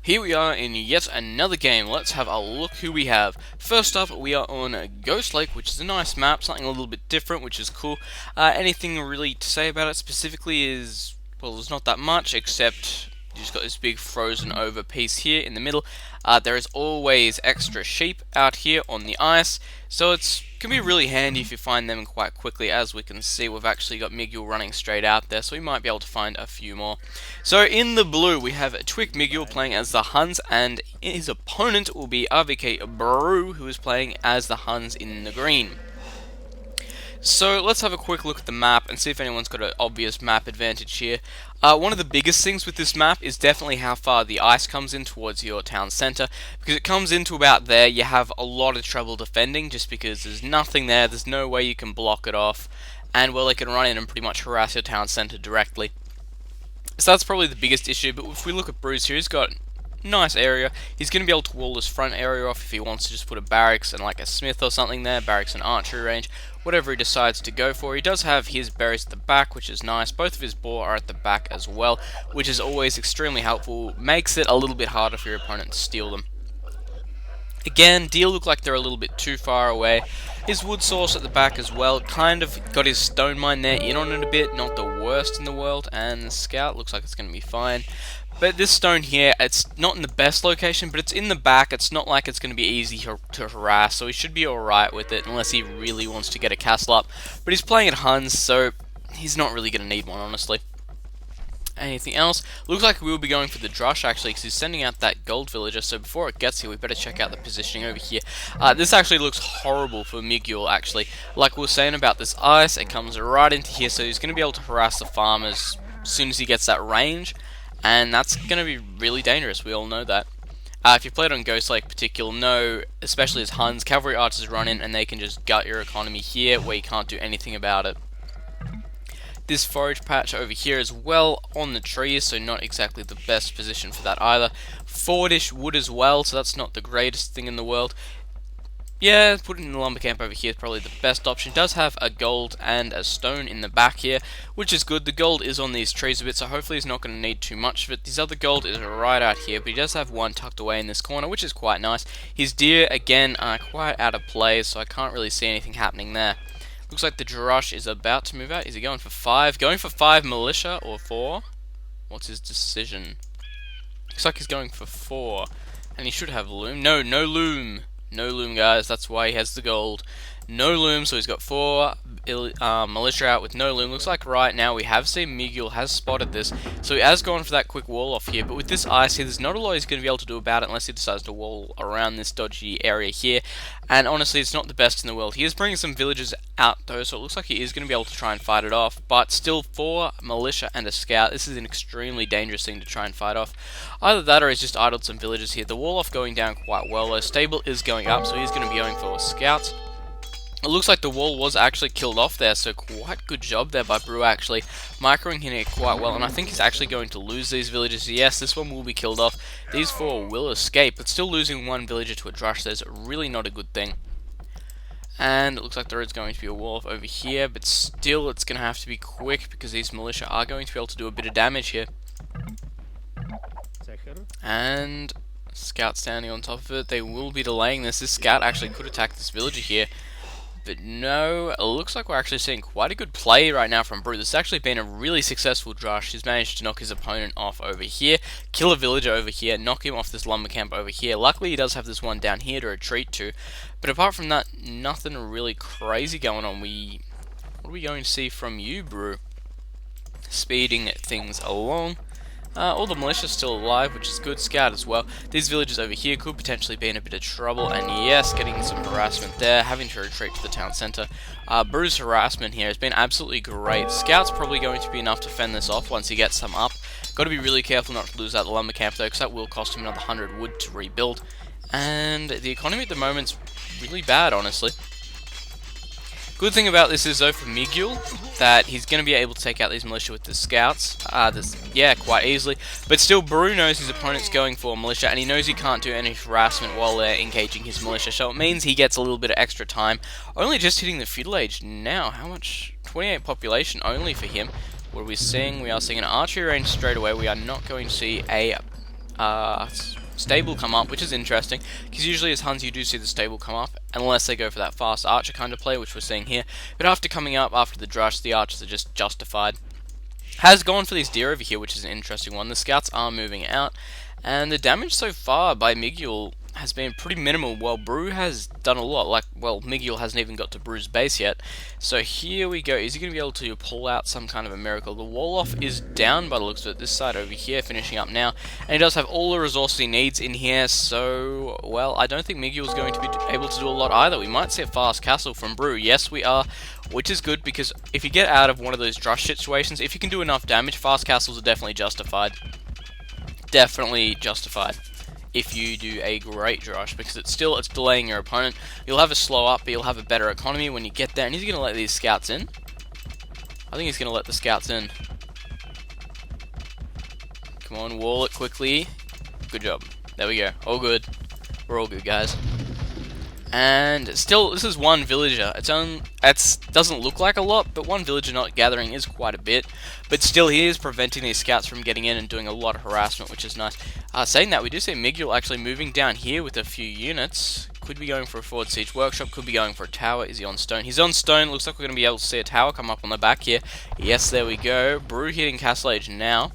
Here we are in yet another game. Let's have a look who we have. First up, we are on Ghost Lake, which is a nice map, something a little bit different, which is cool. Anything really to say about it specifically is, well, there's not that much, except you just got this big frozen over piece here in the middle. There is always extra sheep out here on the ice, so it can be really handy if you find them quite quickly. As we can see, we've actually got Miguel running straight out there, so we might be able to find a few more. So in the blue, we have Twick Miguel playing as the Huns, and his opponent will be RVK BruH, who is playing as the Huns in the green. So let's have a quick look at the map and see if anyone's got an obvious map advantage here. One of the biggest things with this map is definitely how far the ice comes in towards your town centre. Because it comes into about there, you have a lot of trouble defending just because there's nothing there, there's no way you can block it off, and well, they can run in and pretty much harass your town centre directly. So that's probably the biggest issue, but if we look at BruH here, he's got nice area. He's going to be able to wall this front area off if he wants to just put a barracks and like a smith or something there, barracks and archery range, whatever he decides to go for. He does have his berries at the back, which is nice. Both of his boar are at the back as well, which is always extremely helpful. Makes it a little bit harder for your opponent to steal them. Again, deal look like they're a little bit too far away. His wood source at the back as well, kind of got his stone mine there in on it a bit, not the worst in the world, and the scout looks like it's going to be fine. But this stone here, it's not in the best location, but it's in the back. It's not like it's going to be easy to harass, so he should be alright with it, unless he really wants to get a castle up. But he's playing at Huns, so he's not really going to need one, honestly. Anything else? Looks like we will be going for the BruH actually, because he's sending out that gold villager, so before it gets here we better check out the positioning over here. This actually looks horrible for Miguel actually. Like we were saying about this ice, it comes right into here, so he's going to be able to harass the farmers as soon as he gets that range, and that's going to be really dangerous, we all know that. If you played on Ghost Lake particular, know, especially as Huns, cavalry archers run in and they can just gut your economy here where you can't do anything about it. This forage patch over here as well on the trees, so not exactly the best position for that either. Forwardish wood as well, so that's not the greatest thing in the world. Yeah, putting in the lumber camp over here is probably the best option. It does have a gold and a stone in the back here, which is good. The gold is on these trees a bit, so hopefully he's not going to need too much of it. This other gold is right out here, but he does have one tucked away in this corner, which is quite nice. His deer, again, are quite out of place, so I can't really see anything happening there. Looks like the BruH is about to move out. Is he going for 5? Going for 5 militia or 4? What's his decision? Looks like he's going for 4. And he should have loom. No, no loom. No loom, guys. That's why he has the gold. No loom, so he's got 4 militia out with no loom. Looks like right now we have seen Miguel has spotted this, so he has gone for that quick wall off here. But with this ice here, there's not a lot he's going to be able to do about it unless he decides to wall around this dodgy area here. And honestly, it's not the best in the world. He is bringing some villagers out though, so it looks like he is going to be able to try and fight it off. But still, 4 militia and a scout. This is an extremely dangerous thing to try and fight off. Either that or he's just idled some villagers here. The wall off going down quite well though. Stable is going up, so he's going to be going for scouts. It looks like the wall was actually killed off there, so quite good job there by BruH actually. Microing here quite well, and I think he's actually going to lose these villagers. Yes, this one will be killed off. These 4 will escape, but still losing 1 villager to a BruH is really not a good thing. And it looks like there is going to be a wall over here, but still it's going to have to be quick because these militia are going to be able to do a bit of damage here. And scouts standing on top of it. They will be delaying this. This scout actually could attack this villager here. But no, it looks like we're actually seeing quite a good play right now from BruH. This has actually been a really successful BruH. He's managed to knock his opponent off over here, kill a villager over here, knock him off this lumber camp over here. Luckily, he does have this one down here to retreat to. But apart from that, nothing really crazy going on. What are we going to see from you, BruH? Speeding things along. All the militia still alive, which is good. Scout as well. These villagers over here could potentially be in a bit of trouble, and yes, getting some harassment there, having to retreat to the town centre. BruH's harassment here has been absolutely great. Scout's probably going to be enough to fend this off once he gets some up. Got to be really careful not to lose out the lumber camp though, because that will cost him another 100 wood to rebuild. And the economy at the moment's really bad, honestly. Good thing about this is though for Miguel, that he's going to be able to take out these militia with the scouts, yeah, quite easily. But still, BruH knows his opponent's going for militia, and he knows he can't do any harassment while they're engaging his militia, so it means he gets a little bit of extra time. Only just hitting the feudal age now. How much? 28 population only for him. What are we seeing? We are seeing an archery range straight away. We are not going to see a stable come up, which is interesting, because usually as Huns you do see the stable come up, unless they go for that fast archer kind of play, which we're seeing here. But after coming up, after the drush, the archers are just justified. Has gone for this deer over here, which is an interesting one. The scouts are moving out, and the damage so far by Miguel has been pretty minimal, while BruH has done a lot. Like, well, Miguel hasn't even got to BruH's base yet. So here we go. Is he going to be able to pull out some kind of a miracle? The wall-off is down by the looks of it. This side over here, finishing up now. And he does have all the resources he needs in here, so, well, I don't think Miguel's going to be able to do a lot either. We might see a fast castle from BruH. Yes, we are, which is good, because if you get out of one of those drush situations, if you can do enough damage, fast castles are definitely justified. Definitely justified if you do a great drush, because it's delaying your opponent. You'll have a slow up, but you'll have a better economy when you get there. And he's going to let these scouts in. I think he's going to let the scouts in. Come on, wall it quickly. Good job. There we go. All good. We're all good, guys. And still, this is one villager. It doesn't look like a lot, but one villager not gathering is quite a bit. But still, he is preventing these scouts from getting in and doing a lot of harassment, which is nice. Saying that, we do see Miguel actually moving down here with a few units. Could be going for a forward siege workshop, could be going for a tower. Is he on stone? He's on stone. Looks like we're going to be able to see a tower come up on the back here. Yes, there we go. BruH hitting Castle Age now.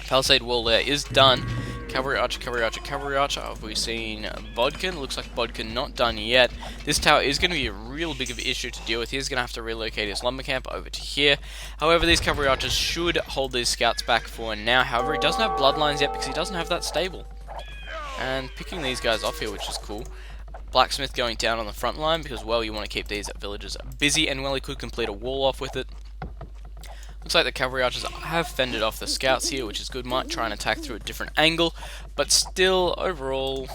Palisade wall there is done. Cavalry archer, cavalry archer, cavalry archer. Have we seen Bodkin? Looks like Bodkin not done yet. This tower is going to be a real big of an issue to deal with. He's going to have to relocate his lumber camp over to here. However, these cavalry archers should hold these scouts back for now. However, he doesn't have bloodlines yet because he doesn't have that stable. And picking these guys off here, which is cool. Blacksmith going down on the front line because, well, you want to keep these villagers busy, and, well, he could complete a wall off with it. Looks like the cavalry archers have fended off the scouts here, which is good. Might try and attack through a different angle, but still, overall,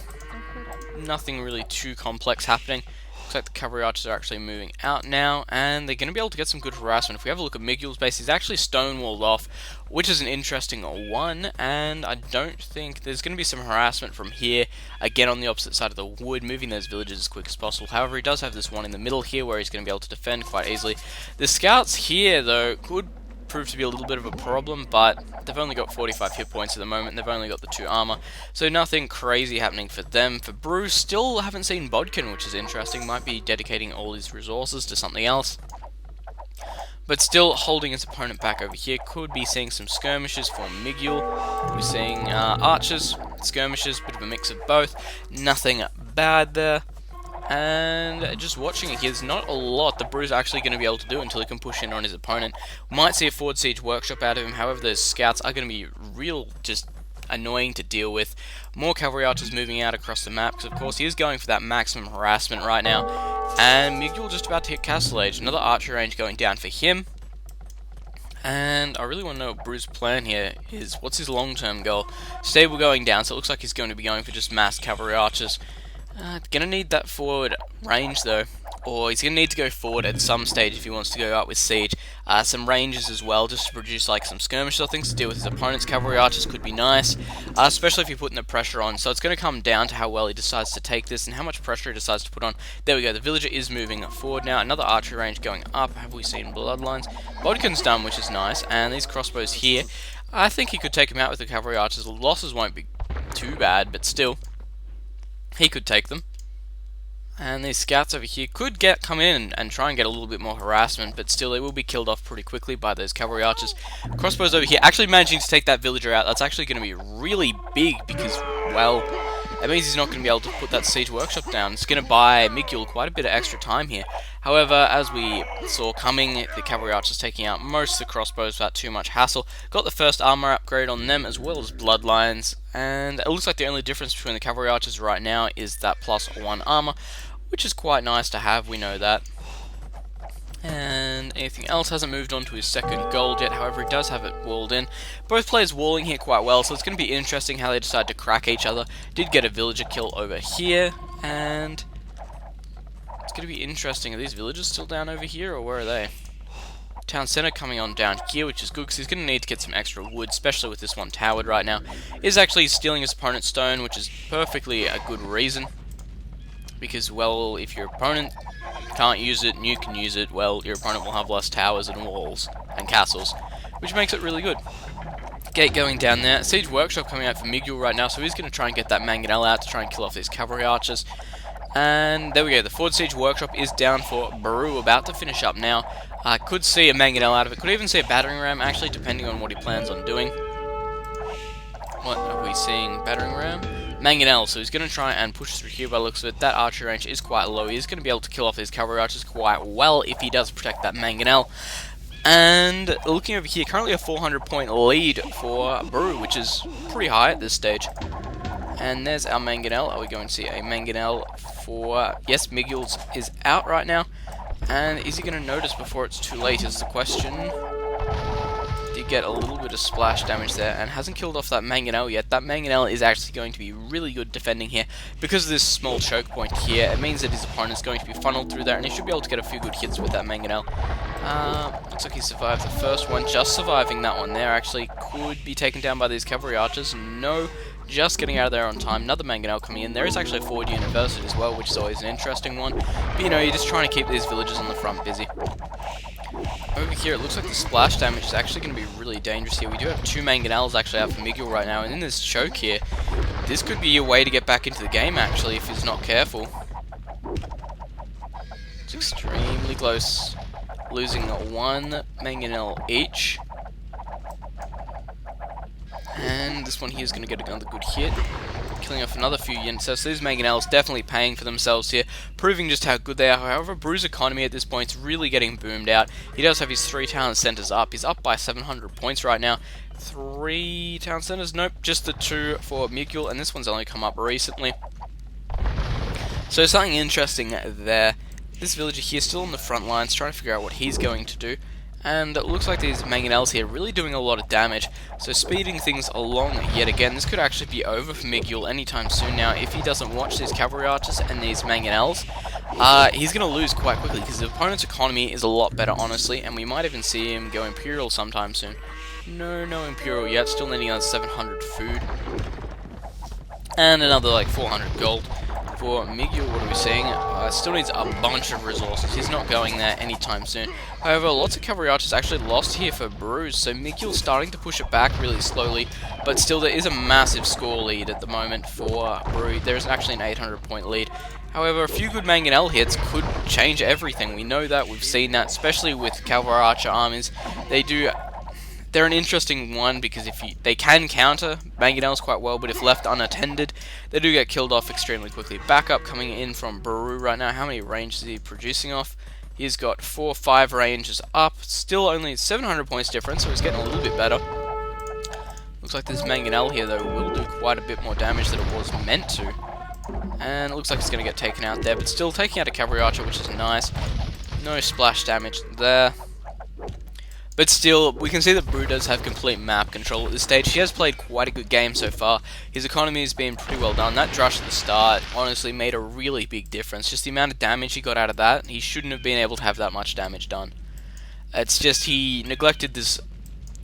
nothing really too complex happening. Looks like the cavalry archers are actually moving out now, and they're going to be able to get some good harassment. If we have a look at Miguel's base, he's actually stonewalled off, which is an interesting one, and I don't think there's going to be some harassment from here, again on the opposite side of the wood, moving those villages as quick as possible. However, he does have this one in the middle here where he's going to be able to defend quite easily. The scouts here, though, could prove to be a little bit of a problem, but they've only got 45 hit points at the moment, and they've only got the 2 armor, so nothing crazy happening for them. For BruH, still haven't seen Bodkin, which is interesting. Might be dedicating all his resources to something else, but still holding his opponent back over here. Could be seeing some skirmishes for Miguel. We're seeing archers, skirmishes, bit of a mix of both. Nothing bad there. And just watching it here, there's not a lot that BruH's actually going to be able to do until he can push in on his opponent. Might see a forward siege workshop out of him. However, those scouts are going to be real just annoying to deal with. More cavalry archers moving out across the map, because of course he is going for that maximum harassment right now. And Miguel just about to hit Castle Age. Another archer range going down for him. And I really want to know what BruH's plan here is. What's his long-term goal? Stable going down, so it looks like he's going to be going for just mass cavalry archers. Gonna need that forward range though, or he's gonna need to go forward at some stage if he wants to go out with siege. Some ranges as well, just to produce like some skirmishes or things to deal with his opponent's cavalry archers could be nice, especially if you're putting the pressure on. So it's gonna come down to how well he decides to take this and how much pressure he decides to put on. There we go, the villager is moving forward now. Another archery range going up. Have we seen bloodlines? Bodkin's done, which is nice, and these crossbows here, I think he could take him out with the cavalry archers. The losses won't be too bad, but still, he could take them. And these scouts over here could come in and try and get a little bit more harassment, but still they will be killed off pretty quickly by those cavalry archers. Crossbows over here, actually managing to take that villager out. That's actually going to be really big because, well, that means he's not going to be able to put that siege workshop down. It's going to buy Miguel quite a bit of extra time here. However, as we saw coming, the cavalry archers taking out most of the crossbows without too much hassle. Got the first armor upgrade on them as well as bloodlines, and it looks like the only difference between the cavalry archers right now is that +1 armor, which is quite nice to have, we know that. And anything else, hasn't moved on to his second gold yet, however he does have it walled in. Both players walling here quite well, so it's going to be interesting how they decide to crack each other. Did get a villager kill over here, and it's going to be interesting. Are these villagers still down over here, or where are they? Town center coming on down here, which is good because he's going to need to get some extra wood, especially with this one towered right now. Is actually stealing his opponent's stone, which is perfectly a good reason. Because, well, if your opponent can't use it and you can use it, well, your opponent will have less towers and walls and castles, which makes it really good. Gate going down there. Siege Workshop coming out for Miguel right now, so he's going to try and get that Mangonel out to try and kill off these cavalry archers. And there we go, the Forward Siege Workshop is down for BruH, about to finish up now. Could see a Mangonel out of it, could even see a battering ram, actually, depending on what he plans on doing. What are we seeing? Battering ram? Mangonel, so he's going to try and push through here by the looks of it. That archery range is quite low. He's going to be able to kill off these cavalry archers quite well if he does protect that Mangonel. And looking over here, currently a 400-point lead for BruH, which is pretty high at this stage. And there's our Mangonel. Are we going to see a Mangonel for... Yes, Miguel's is out right now. And is he going to notice before it's too late is the question. Did get a little bit of splash damage there and hasn't killed off that Mangonel yet. That Mangonel is actually going to be really good defending here. Because of this small choke point here, it means that his opponent's going to be funneled through there and he should be able to get a few good hits with that Mangonel. Looks like he survived the first one. Just surviving that one there actually could be taken down by these cavalry archers. No, just getting out of there on time. Another Mangonel coming in. There is actually a forward university as well, which is always an interesting one. But you know, you're just trying to keep these villagers on the front busy. Over here, it looks like the splash damage is actually going to be really dangerous here. We do have 2 Mangonels actually out for Miguel right now, and in this choke here, this could be a way to get back into the game actually if he's not careful. It's extremely close. Losing 1 Mangonel each. And this one here is going to get another good hit. Killing off another few units. So these Mangonels definitely paying for themselves here, proving just how good they are. However, BruH's economy at this point is really getting boomed out. He does have his 3 town centers up. He's up by 700 points right now. 3 town centers? Nope, just the 2 for Miguel, and this one's only come up recently. So something interesting there. This villager here still on the front lines, trying to figure out what he's going to do. And it looks like these Mangonels here really doing a lot of damage, so speeding things along yet again. This could actually be over for Miguel anytime soon now if he doesn't watch these cavalry archers and these Mangonels. He's going to lose quite quickly because the opponent's economy is a lot better, honestly, and we might even see him go Imperial sometime soon. No Imperial yet, still needing another 700 food. And another like 400 gold. For Miguel, what are we seeing? Still needs a bunch of resources. He's not going there anytime soon. However, lots of cavalry archers actually lost here for BruH, so Miguel's starting to push it back really slowly, but still there is a massive score lead at the moment for BruH. There's actually an 800-point lead. However, a few good Mangonel hits could change everything. We know that, we've seen that, especially with cavalry archer armies. They're an interesting one because they can counter Mangonels quite well, but if left unattended, they do get killed off extremely quickly. Backup coming in from BruH right now. How many ranges is he producing off? He's got 4 or 5 ranges up. Still only 700 points difference, so he's getting a little bit better. Looks like this Mangonel here, though, will do quite a bit more damage than it was meant to. And it looks like it's going to get taken out there, but still taking out a cavalry archer, which is nice. No splash damage there. But still, we can see that BruH does have complete map control at this stage. He has played quite a good game so far. His economy has been pretty well done. That drush at the start honestly made a really big difference. Just the amount of damage he got out of that, he shouldn't have been able to have that much damage done. It's just he neglected this,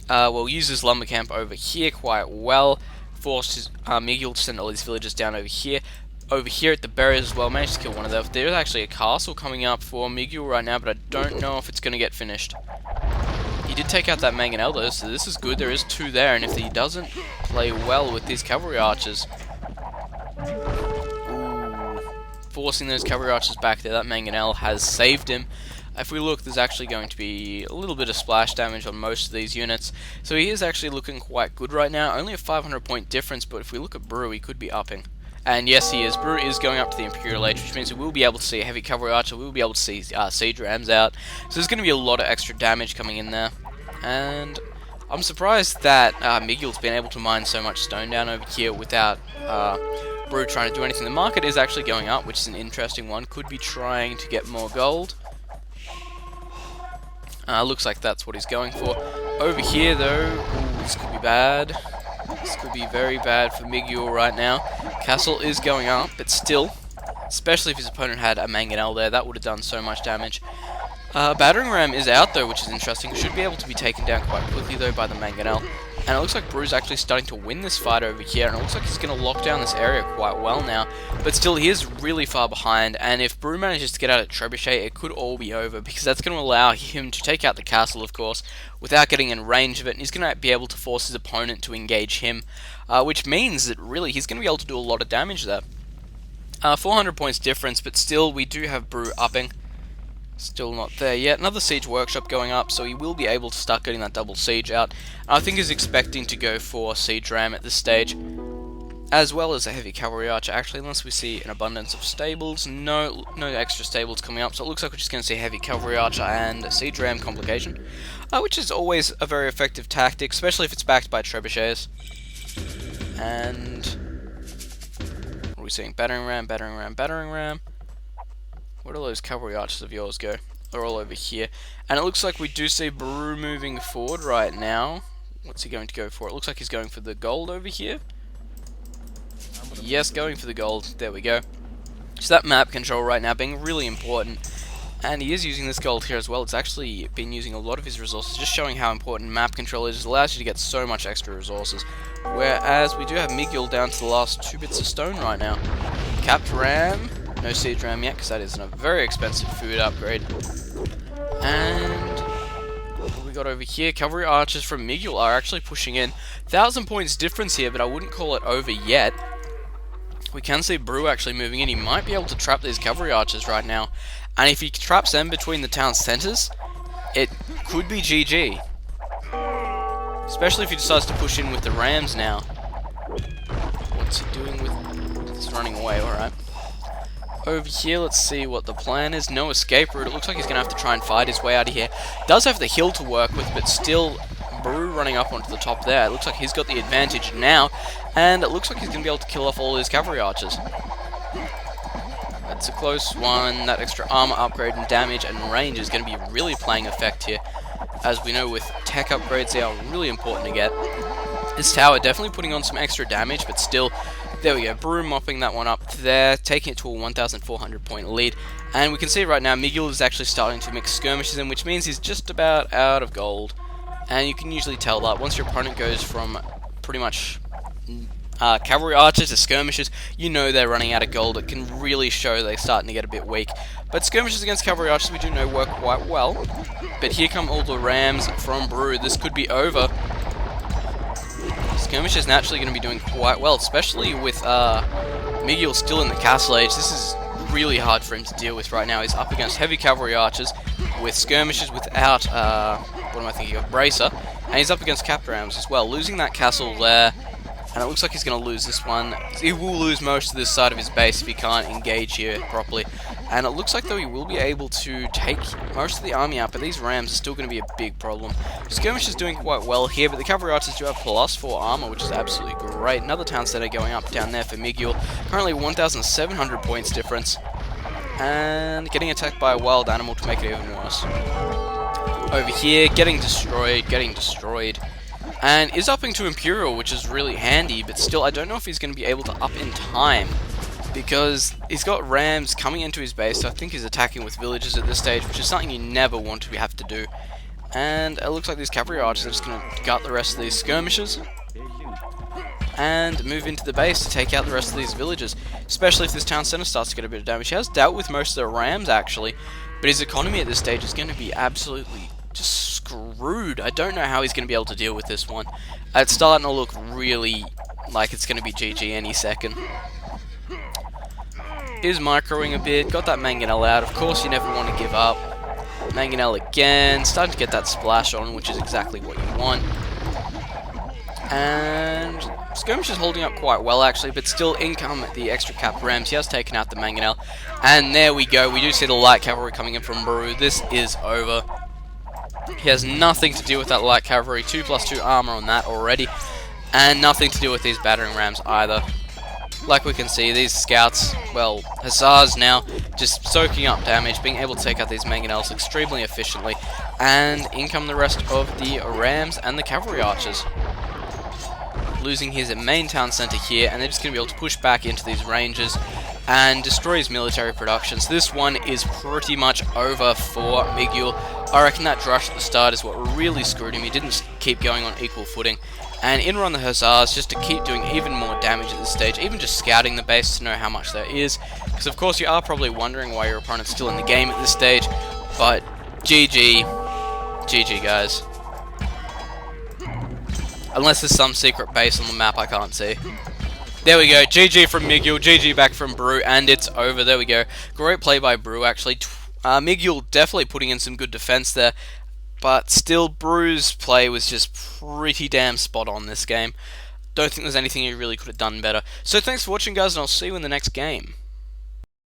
used his lumber camp over here quite well. Forced his Miguel to send all these villagers down over here. Over here at the barriers as well, managed to kill one of them. There's actually a castle coming up for Miguel right now, but I don't know if it's going to get finished. He did take out that Mangonel though, so this is good. There is 2 there, and if he doesn't play well with these cavalry archers... Ooh, forcing those cavalry archers back there, that Mangonel has saved him. If we look, there's actually going to be a little bit of splash damage on most of these units. So he is actually looking quite good right now. Only a 500-point difference, but if we look at BruH, he could be upping. And yes, he is. BruH is going up to the Imperial Age, which means we will be able to see a heavy cavalry archer, we will be able to see siege rams out. So there's going to be a lot of extra damage coming in there. And I'm surprised that Miguel's been able to mine so much stone down over here without BruH trying to do anything. The market is actually going up, which is an interesting one. Could be trying to get more gold. Looks like that's what he's going for. Over here, though, ooh, this could be bad. This could be very bad for Miguel right now. Castle is going up, but still, especially if his opponent had a Mangonel there, that would have done so much damage. Battering ram is out though, which is interesting. Should be able to be taken down quite quickly though by the Mangonel. And it looks like BruH's actually starting to win this fight over here, and it looks like he's going to lock down this area quite well now. But still, he is really far behind, and if BruH manages to get out of Trebuchet, it could all be over, because that's going to allow him to take out the castle, of course, without getting in range of it, and he's going to be able to force his opponent to engage him, which means that really he's going to be able to do a lot of damage there. 400 points difference, but still, we do have BruH upping. Still not there yet. Another siege workshop going up, so he will be able to start getting that double siege out. I think he's expecting to go for siege ram at this stage, as well as a heavy cavalry archer. Actually, unless we see an abundance of stables, no extra stables coming up. So it looks like we're just going to see a heavy cavalry archer and a siege ram complication, which is always a very effective tactic, especially if it's backed by trebuchets. And what are we seeing? Battering ram, battering ram, battering ram. Where do those cavalry archers of yours go? They're all over here. And it looks like we do see BruH moving forward right now. What's he going to go for? It looks like he's going for the gold over here. Yes, going for the gold. There we go. So that map control right now being really important. And he is using this gold here as well. It's actually been using a lot of his resources, just showing how important map control is. It allows you to get so much extra resources. Whereas we do have Miguel down to the last 2 bits of stone right now. Capped ram. No siege ram yet, because that is a very expensive food upgrade. And what we got over here? Cavalry archers from Miguel are actually pushing in. 1,000 points difference here, but I wouldn't call it over yet. We can see BruH actually moving in. He might be able to trap these cavalry archers right now. And if he traps them between the town centers, it could be GG. Especially if he decides to push in with the rams now. What's he doing with... He's running away, alright. Over here, let's see what the plan is. No escape route. It looks like he's going to have to try and fight his way out of here. Does have the hill to work with, but still, BruH running up onto the top there. It looks like he's got the advantage now, and it looks like he's going to be able to kill off all his cavalry archers. That's a close one. That extra armor upgrade and damage and range is going to be really playing effect here. As we know, with tech upgrades, they are really important to get. This tower definitely putting on some extra damage, but still... There we go, BruH mopping that one up there, taking it to a 1,400 point lead. And we can see right now Miguel is actually starting to mix skirmishes in, which means he's just about out of gold. And you can usually tell that once your opponent goes from pretty much cavalry archers to skirmishes, you know they're running out of gold. It can really show they're starting to get a bit weak. But skirmishes against cavalry archers we do know work quite well. But here come all the rams from BruH. This could be over. Skirmish is naturally going to be doing quite well, especially with Miguel still in the castle age. This is really hard for him to deal with right now. He's up against heavy cavalry archers with skirmishes without, what am I thinking of, bracer, and he's up against capped rams as well. Losing that castle there, and it looks like he's going to lose this one. He will lose most of this side of his base if he can't engage here properly. And it looks like, though, he will be able to take most of the army out, but these rams are still going to be a big problem. Skirmish is doing quite well here, but the cavalry archers do have +4 armor, which is absolutely great. Another town center going up down there for Miguel. Currently 1,700 points difference. And getting attacked by a wild animal to make it even worse. Over here, getting destroyed. And is upping to Imperial, which is really handy, but still, I don't know if he's going to be able to up in time. Because he's got rams coming into his base, so I think he's attacking with villages at this stage, which is something you never want to have to do. And it looks like these cavalry archers are just going to gut the rest of these skirmishes. And move into the base to take out the rest of these villages. Especially if this town center starts to get a bit of damage. He has dealt with most of the rams, actually. But his economy at this stage is going to be absolutely just screwed. I don't know how he's going to be able to deal with this one. It's starting to look really like it's going to be GG any second. Is microing a bit, got that mangonel out. Of course, you never want to give up. Mangonel again, starting to get that splash on, which is exactly what you want. And Skirmish is holding up quite well, actually, but still income the extra cap rams. He has taken out the mangonel. And there we go, we do see the light cavalry coming in from BruH. This is over. He has nothing to do with that light cavalry, 2+2 armor on that already. And nothing to do with these battering rams either. Like we can see, these scouts, well, hussars now, just soaking up damage, being able to take out these mangonels extremely efficiently, and income the rest of the rams and the cavalry archers. Losing his main town center here, and they're just going to be able to push back into these ranges and destroy his military production. So this one is pretty much over for Miguel. I reckon that drush at the start is what really screwed him. He didn't keep going on equal footing. And in run the Hussars, just to keep doing even more damage at this stage, even just scouting the base to know how much there is. Because of course you are probably wondering why your opponent's still in the game at this stage, but GG. GG, guys. Unless there's some secret base on the map I can't see. There we go, GG from Miguel, GG back from BruH, and it's over. There we go. Great play by BruH, actually. Miguel definitely putting in some good defense there, but still, BruH's play was just pretty damn spot on this game. Don't think there's anything he really could have done better. So thanks for watching, guys, and I'll see you in the next game.